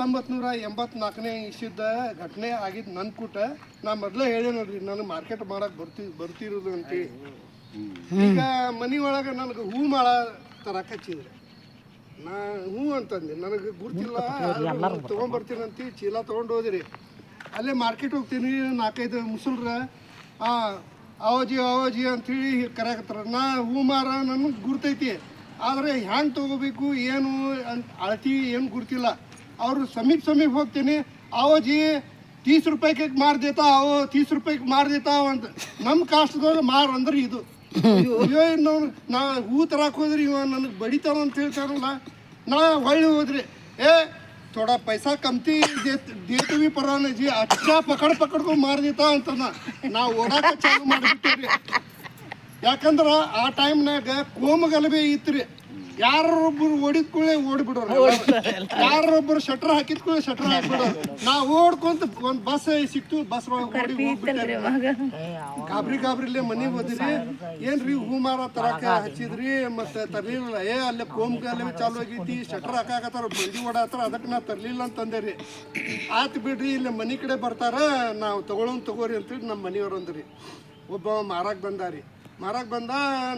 1984ನೇ ಇಸಿದ ಘಟನೆ ಆಗಿದ್ದು ನನ್ನ ಕೂಟ. ನಾ ಮೊದಲೇ ಹೇಳಿ ನೋಡ್ರಿ, ನನಗೆ ಮಾರ್ಕೆಟ್ ಮಾಡಕ್ಕೆ ಬರ್ತಿರೋದು ಅಂತೇಳಿ. ಈಗ ಮನೆ ಒಳಗೆ ನನಗೆ ಹೂ ಮಾಳ ತರಕ್ಕೆ ಹಚ್ಚಿದ್ರೆ ನಾ ಹೂ ಅಂತಂದೆ. ನನಗೆ ಗುರ್ತಿಲ್ಲ, ತೊಗೊಂಬರ್ತೀನಂತ ಚೀಲ ತೊಗೊಂಡು ಹೋದಿರಿ. ಅಲ್ಲೇ ಮಾರ್ಕೆಟ್ ಹೋಗ್ತೀನಿ, 4-5 ಮುಸಲ್ರ ಅವಾಜಿ ಅಂಥೇಳಿ ಕರೆಯಕತ್ತಾರ. ನಾ ಹೂ ಮಾರ ನನಗೆ ಗುರ್ತೈತಿ, ಆದರೆ ಹ್ಯಾಂಗೆ ತೊಗೋಬೇಕು ಏನು ಅಂತ ಅಳತಿ ಏನು ಗುರ್ತಿಲ್ಲ. ಅವರು ಸಮೀಪ ಹೋಗ್ತೀನಿ, ಅವಾಜಿ 30 ರೂಪಾಯಿಗೆ ಮಾರ್ ದೇತಾ, 30 ರೂಪಾಯಿಗೆ ಮಾರ್ ದೇತಾ ಅಂತ. ನಮ್ಮ ಕಾಸ್ಟ್ದವ್ರು ಮಾರ್ ಅಂದ್ರೆ ಇದು. ಅಯ್ಯೋ ನಾವು ನಾ ಹೂ ತರಕ್ಕೆ ಹೋದ್ರಿ, ಇವ ನನಗೆ ಬಡಿತಾನ ಅಂತ ಹೇಳ್ತಾರಲ್ಲ. ನಾ ಹೊಳ್ಳಿ ಹೋದ್ರಿ, ಥೋಡಾ ಪೈಸಾ ಕಮ್ತಿ ದೇತೀವಿ ಪರಾನ ಜಿ, ಅಚ್ಚಾ ಪಕಡ್ಕೊಂಡು ಮಾರ್ ದೇತಾ ಅಂತ ನಾ ಓಡಾಕ ಚಾಲು ಮಾಡಿಬಿಟ್ಟೇವ್ರಿ. ಯಾಕಂದ್ರೆ ಆ ಟೈಮ್ನಾಗ ಕೋಮಗಲಭೆ ಇತ್ತು. ಯಾರೊಬ್ಬರು ಓಡಿದ ಕೂಡಲೇ ಓಡಿಬಿಡೋರು, ಯಾರೊಬ್ಬರು ಶಟ್ರ್ ಹಾಕಿದ ಕೂಡಲೇ ಶಟ್ರ್ ಹಾಕ್ಬಿಡೋರು. ನಾ ಓಡ್ಕೊಂತ ಒಂದು ಬಸ್ ಸಿಕ್ತು, ಬಸ್ ಓಡಿ ಹೋಗ್ಬಿಟ್ಟೆ. ಗಾಬ್ರಿಲೇ ಮನೆಗೆ ಹೋದಿರಿ. ಏನ್ರಿ ಹೂ ಮಾರ ತರಕ ಹಚ್ಚಿದ್ರಿ, ಮತ್ತೆ ತರ್ಲಿಲ್ಲ. ಅಲ್ಲೇ ಕೋಮಗಲಭೆ ಚಾಲು ಆಗೈತಿ, ಶಟ್ರ್ ಹಾಕಾಕತ್ತಾರ, ಬಂಡಿ ಓಡಾತಾರ, ಅದಕ್ಕೆ ನಾ ತರ್ಲಿಲ್ಲ ಅಂತಂದೇರಿ. ಆಯ್ತು ಬಿಡ್ರಿ, ಇಲ್ಲಿ ಮನೆ ಕಡೆ ಬರ್ತಾರ, ನಾವು ತಗೋರಿ ಅಂತೇಳಿ ನಮ್ಮ ಮನೆಯವ್ರು ಅಂದ್ರಿ. ಒಬ್ಬ ಮಾರಾಕ್ ಬಂದ,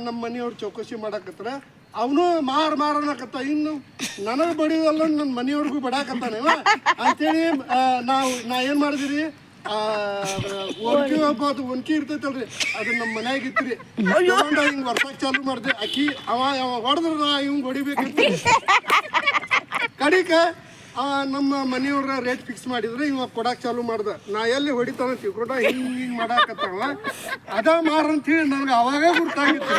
ನಮ್ಮ ಮನೆಯವ್ರು ಚೌಕಸಿ ಮಾಡಾಕತ್ತಾರ. ಅವನು ಮಾರನಕತ್ತ, ಇನ್ನು ನನಗೆ ಬಡಿಯೋದಲ್ಲ ನನ್ನ ಮನೆಯವ್ರಿಗೂ ಬಡಾಕತ್ತಾನೆ ಅಂತೇಳಿ ನಾ ಏನು ಮಾಡಿದಿರಿ, ಒನ್ಕಿ ಇರ್ತೈತಲ್ರಿ, ಅದು ನಮ್ಮ ಮನ್ಯಾಗ ಇತ್ರಿ. ಹಿಂಗೆ ವರ್ಷಕ್ಕೆ ಚಾಲು ಮಾಡಿದೆ. ಅಕ್ಕಿ ಅವ ಹೊಡೆದ್ರ ನಾ ಇವಂಗೆ ಹೊಡಿಬೇಕಂತ ಕಡಿಕ ನಮ್ಮ ಮನೆಯವ್ರ ರೇಟ್ ಫಿಕ್ಸ್ ಮಾಡಿದ್ರೆ ಇವಾಗ ಕೊಡಕ್ಕೆ ಚಾಲು ಮಾಡ್ದೆ. ನಾ ಎಲ್ಲಿ ಹೊಡಿತಾನ ತಿಳ್ಕೊಂಡ ಹಿಂಗೆ ಮಾಡಾಕತ್ತಾವ. ಅದ ಮಾರ ಅಂತ ಹೇಳಿ ನನಗೆ ಅವಾಗ ಗೊತ್ತಾಗಿತ್ತು.